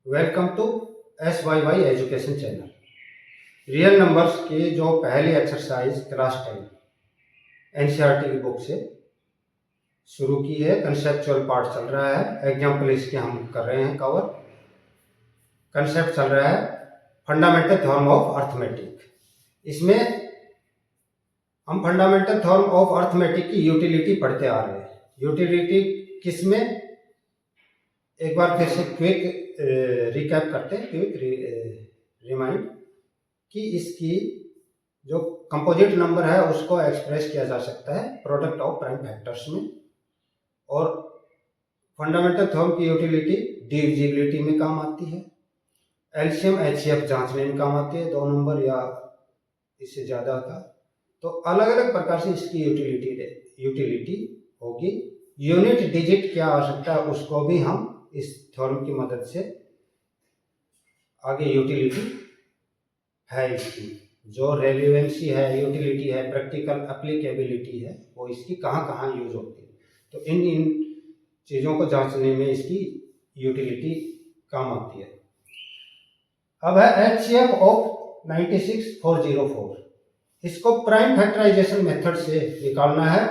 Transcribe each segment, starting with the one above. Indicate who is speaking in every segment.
Speaker 1: Welcome to SYY education channel. Real numbers की जो पहली एक्सरसाइज क्लास 10 NCERT की बुक से शुरू की है। कंसेप्चुअल पार्ट चल रहा है, एग्जाम्पल इसके हम कर रहे हैं कवर। कंसेप्ट चल रहा है फंडामेंटल थ्योरम ऑफ अर्थमेटिक। इसमें हम फंडामेंटल थ्योरम ऑफ अर्थमेटिक की यूटिलिटी पढ़ते आ रहे हैं। यूटिलिटी किसमें, एक बार फिर से क्विक रिकैप करते हैं, क्विक रिमाइंड कि इसकी जो कंपोजिट नंबर है उसको एक्सप्रेस किया जा सकता है प्रोडक्ट ऑफ प्राइम फैक्टर्स में, और फंडामेंटल थ्योरम की यूटिलिटी डिविजिबिलिटी में काम आती है, एलसीएम एचसीएफ जांचने में काम आती है, 2 नंबर या इससे ज़्यादा का। तो अलग अलग प्रकार से इसकी यूटिलिटी होगी। यूनिट डिजिट क्या आ सकता है उसको भी हम इस थ्योरम की मदद से आगे यूटिलिटी है इसकी जो रेलिवेंसी है, यूटिलिटी है, प्रैक्टिकल एप्लीकेबिलिटी है, वो इसकी कहाँ कहाँ यूज होती है। तो इन चीज़ों को जांचने में इसकी यूटिलिटी काम आती है। अब है HCF ऑफ 96404। इसको प्राइम फैक्टराइजेशन मेथड से निकालना है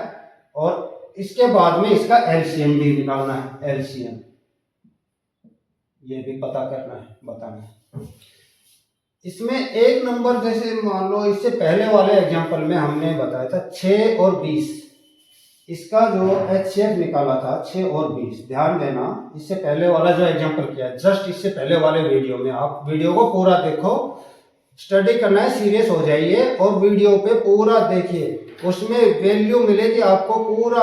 Speaker 1: और इसके बाद में इसका एलसीएम भी निकालना है। एलसीएम ये भी पता करना है, बताना है। इसमें एक नंबर, जैसे मान लो इससे पहले वाले एग्जांपल में हमने बताया था 6 और 20, इसका जो HCF निकाला था 6 और 20। ध्यान देना, इससे पहले वाला जो एग्जांपल किया, जस्ट इससे पहले वाले वीडियो में, आप वीडियो को पूरा देखो, स्टडी करना है, सीरियस हो जाइए और वीडियो पे पूरा देखिए, उसमें वैल्यू मिलेगी आपको। पूरा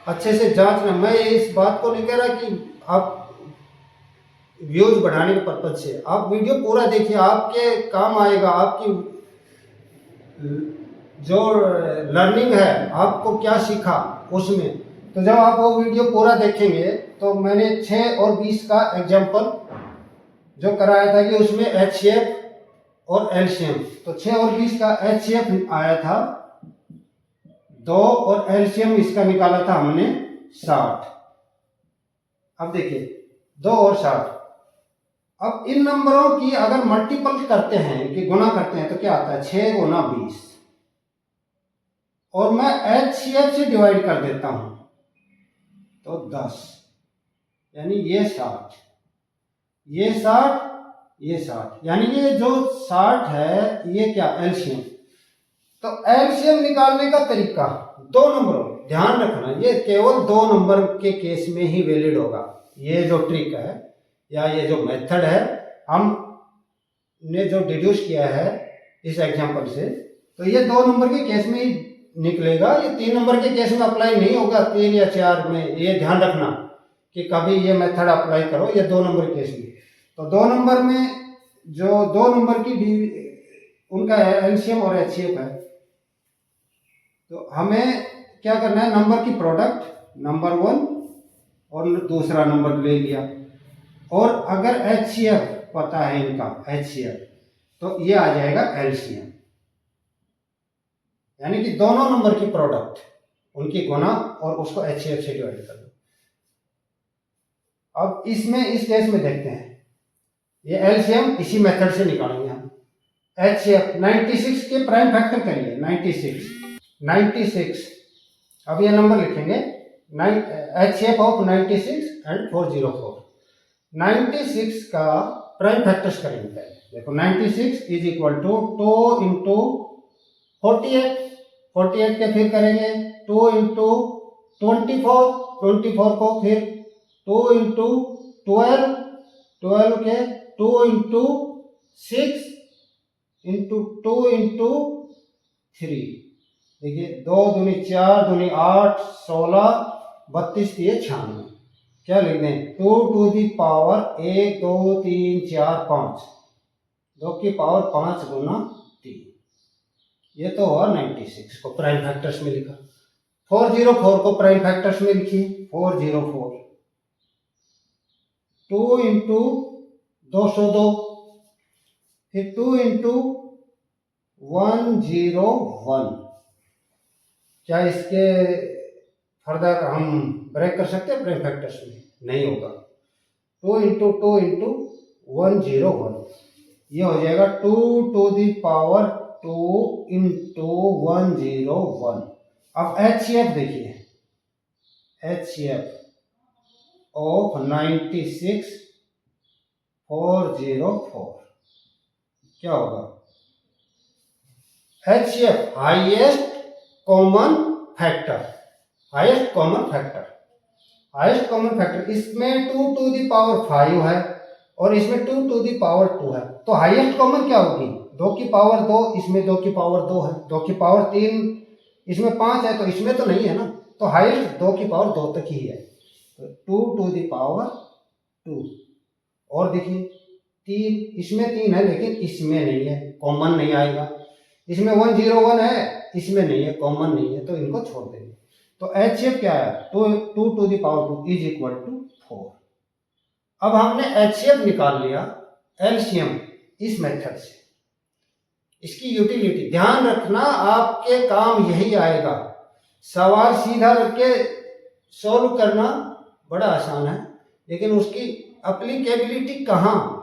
Speaker 1: अच्छे से जांचना। मैं इस बात को नहीं कह रहा कि आप व्यूज बढ़ाने के पर्पज से, आप वीडियो पूरा देखिए, आपके काम आएगा। आपकी जो लर्निंग है, आपको क्या सीखा उसमें, तो जब आप वो वीडियो पूरा देखेंगे, तो मैंने 6 और 20 का एग्जांपल जो कराया था कि उसमें HCF और एलसीएम, तो 6 और 20 का HCF आया था 2 और एलसीएम इसका निकाला था हमने 60। अब देखिए 2 और 60। अब इन नंबरों की अगर मल्टीपल करते हैं, कि गुना करते हैं, तो क्या आता है 6 गुना 20, और मैं HCF से डिवाइड कर देता हूं तो 10, यानी ये 60, ये 60, ये 60, यानी ये जो 60 है ये क्या एलसीएम। तो एलसीएम निकालने का तरीका 2 नंबरों, ध्यान रखना, ये केवल 2 नंबर के केस में ही वैलिड होगा। ये जो ट्रिक है या ये जो मेथड है हमने जो डिड्यूस किया है इस एग्जांपल से, तो ये 2 नंबर के केस में ही निकलेगा। ये 3 नंबर के केस में अप्लाई नहीं होगा, 3 या 4 में। ये ध्यान रखना कि कभी ये मेथड अप्लाई करो ये 2 नंबर के केस में। तो 2 नंबर में जो 2 नंबर की उनका एलसीएम और HCF है, तो हमें क्या करना है, नंबर की प्रोडक्ट, नंबर 1 और दूसरा नंबर ले लिया, और अगर HCF पता है इनका HCF, तो ये आ जाएगा LCM, यानी कि दोनों नंबर की प्रोडक्ट, उनकी गुना और उसको HCF से डिवाइड कर दो। अब इसमें इस केस में देखते हैं, ये LCM इसी मेथड से निकालेंगे हम। HCF 96 के प्राइम फैक्टर करिए, 96। अब ये नंबर लिखेंगे, HCF ऑफ 96 एंड 404। 96 का प्राइम फैक्टर्स करेंगे पहले। देखो 96 इज इक्वल टू 2 इंटू 48 के फिर करेंगे 2 इंटू 24 को फिर 2 इंटू 12 के 2 इंटू 6 इंटू 2 इंटू 3। देखिए 2 दूनी 4, दूनी 8, 16, 32, 96। क्या लिख दें, 2 टू दी पावर 1, 2, 3, 4, 5, 2 की पावर 5 गुना 3। ये तो हुआ 96 को प्राइम फैक्टर्स में लिखा। 404 को प्राइम फैक्टर्स में लिखिए, 404, 2 इंटू 202, फिर 2 इंटू 101। क्या इसके फर्दर हम ब्रेक कर सकते हैं प्राइम फैक्टर्स में? नहीं होगा। 2 इंटू 2 इंटू 101, ये हो जाएगा 2 टू द पावर 2 इंटू 101। अब HCF देखिए, HCF ऑफ 96404 क्या होगा? HCF highest common factor, highest common factor, highest common factor इसमें 2 टू द पावर 5 है और इसमें 2 टू द पावर 2 है, तो हाईएस्ट कॉमन क्या होगी? 2 की पावर 2, इसमें 2 की पावर 2 है, 2 की पावर 3, इसमें 5 है, तो इसमें तो नहीं है ना, तो हाईएस्ट 2 की पावर 2 तक ही है, तो 2 टू द पावर 2। और देखिए 3, इसमें 3 है लेकिन इसमें नहीं है, कॉमन नहीं आएगा, इसमें 101 है, इसमें नहीं है, कॉमन नहीं है, तो इनको छोड़ देंगे। तो HCF क्या है? 2 to the power 2 is equal to 4। अब हमने HCF निकाल लिया LCM इस मेथड से। इसकी यूटिलिटी ध्यान रखना, आपके काम यही आएगा। सवाल सीधा करके सॉल्व करना बड़ा आसान है, लेकिन उसकी एप्लीकेबिलिटी कहाँ,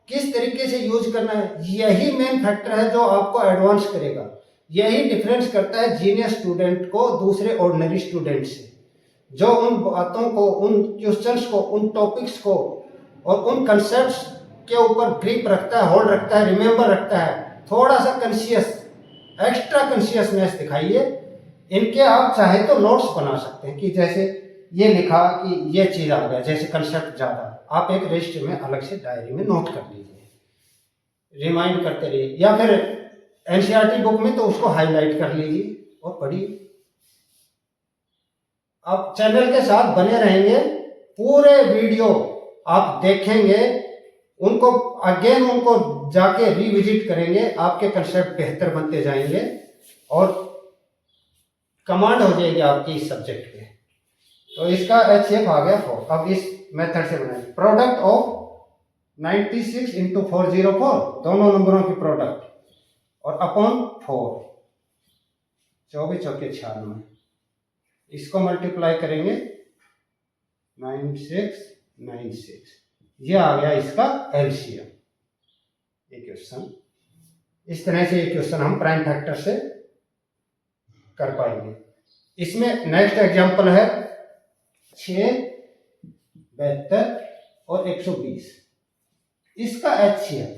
Speaker 1: किस तरीके से यूज करना है, यही मेन फैक्टर है जो आपको एडवांस करेगा। यही डिफरेंस करता है जीनियस स्टूडेंट को दूसरे ऑर्डिनरी स्टूडेंट से, जो उन बातों को, उन क्वेश्चंस को, उन टॉपिक्स को और उन कंसेप्ट्स के ऊपर ग्रिप रखता है, होल्ड रखता है, रिमेंबर रखता है। थोड़ा सा कंशियस, एक्स्ट्रा कंशियसनेस दिखाइए। इनके आप चाहे तो नोट्स बना सकते हैं कि जैसे ये लिखा कि ये चीज आ गया, जैसे कंसेप्ट ज्यादा, आप एक रजिस्टर में अलग से डायरी में नोट कर लीजिए, रिमाइंड करते रहिए, या फिर एनसीईआरटी बुक में तो उसको हाईलाइट कर लीजिए और पढ़िए। आप चैनल के साथ बने रहेंगे, पूरे वीडियो आप देखेंगे, उनको अगेन उनको जाके रिविजिट करेंगे, आपके कंसेप्ट बेहतर बनते जाएंगे और कमांड हो जाएगी आपकी इस सब्जेक्ट पे। तो इसका HCF आ गया 4। अब इस मेथड से बनाएंगे प्रोडक्ट ऑफ 96 इंटू 404, दोनों नंबरों की प्रोडक्ट, और अपॉन 4, 24 चौके 96, इसको मल्टीप्लाई करेंगे 9696, ये आ गया इसका LCM। ये क्वेश्चन, इस तरह से ये क्वेश्चन हम प्राइम फैक्टर से कर पाएंगे। इसमें नेक्स्ट एग्जांपल है 6, 72 और 120। इसका HCF,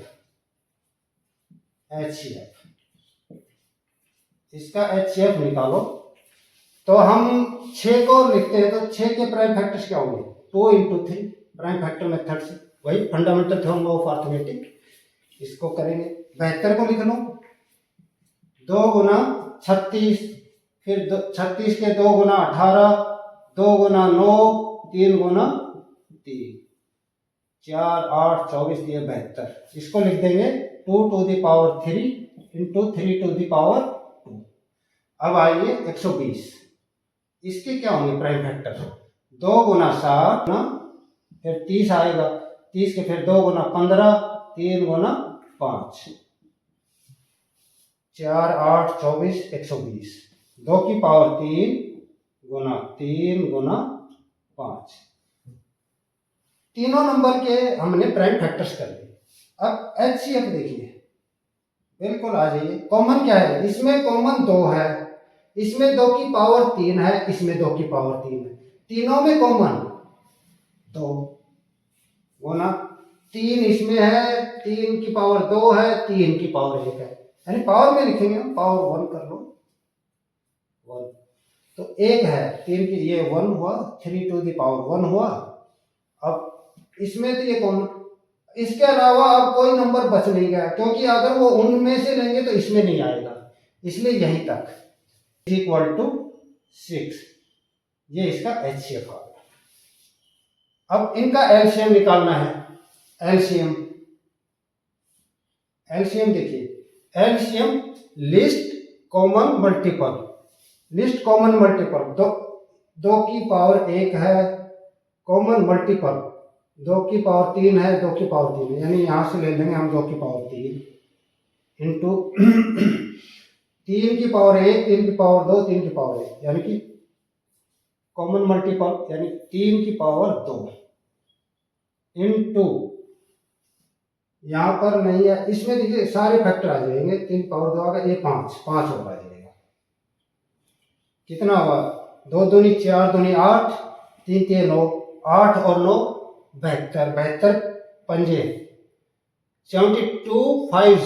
Speaker 1: इसका HCF निकालो। तो हम 6 को लिखते हैं, तो 6 के प्राइम फैक्टर्स क्या होंगे? 2 इंटू 3, प्राइम फैक्टर मेथड से, वही फंडामेंटल थ्योरम ऑफ अर्थमेटिक, इसको करेंगे। 72 को लिख लो, 2 गुना 36, फिर 36 के 2 गुना 18, 2 गुना 9, 3 गुना 3, 4 8 24 दिए 72। इसको लिख देंगे 2 to the power 3 into 3 to the power 2। अब आइए 120, इसके क्या होंगे प्राइम फैक्टर? 2 गुना 7, फिर 30 आएगा, 30 के फिर 2 गुना 15, 3 गुना 5, 4 8 24 120, 2 की पावर 3 गुना 3 गुना 5। तीनों नंबर के हमने प्राइम फैक्टर्स कर लिए। अब HCF देखिए, बिल्कुल आ जाइए। कॉमन क्या है? इसमें कॉमन 2 है, इसमें 2 की पावर 3 है, इसमें 2 की पावर 3 है, तीनों में कॉमन 2 गुना 3, इसमें है 3 की पावर 2 है, 3 की पावर 1 है, यानी पावर में लिखेंगे हम, पावर 1 कर लो 1, तो 1 है, 3 की ये 1 हुआ, 3 टू द पावर 1 हुआ। अब इसमें तो ये कॉमन, इसके अलावा अब कोई नंबर बच नहीं गया, क्योंकि अगर वो उनमें से लेंगे तो इसमें नहीं आएगा, इसलिए यहीं तक इक्वल टू 6, ये इसका HCF आ गया। अब इनका LCM निकालना है। LCM देखिए, LCM list common multiple, list common multiple, 2 की पावर 1 है, कॉमन मल्टीपल 2 की पावर 3 है, 2 की पावर 3 है, यानी यहां से ले लेंगे हम 2 की पावर 3 इंटू 3 की पावर 1, 3 की पावर 2, 3 की पावर 1, यानी कि कॉमन मल्टीपल यानी 3 की पावर 2 इंटू यहाँ पर नहीं है, इसमें देखिए सारे फैक्टर आ जाएंगे, 3 पावर 2 आ गया, ये 5 और आ जाएगा। कितना हुआ, 2 दूनी 4 दूनी 8, 3 3 9, 8 और 9 72, 72 पंजे 72 5,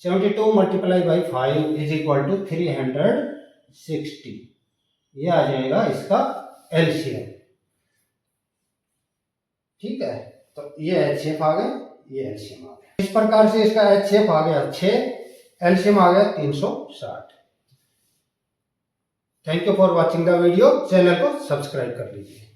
Speaker 1: 72 multiply by 5 is equal to 360। ये आ जाएगा इसका एलसीएम। ठीक है, तो ये एचसीएफ आ गया, ये एलसीएम आ गया। इस प्रकार से इसका एचसीएफ आ गया 6, एलसीएम आ गया 360। Thank you for watching the video. Channel को सब्सक्राइब कर लीजिए।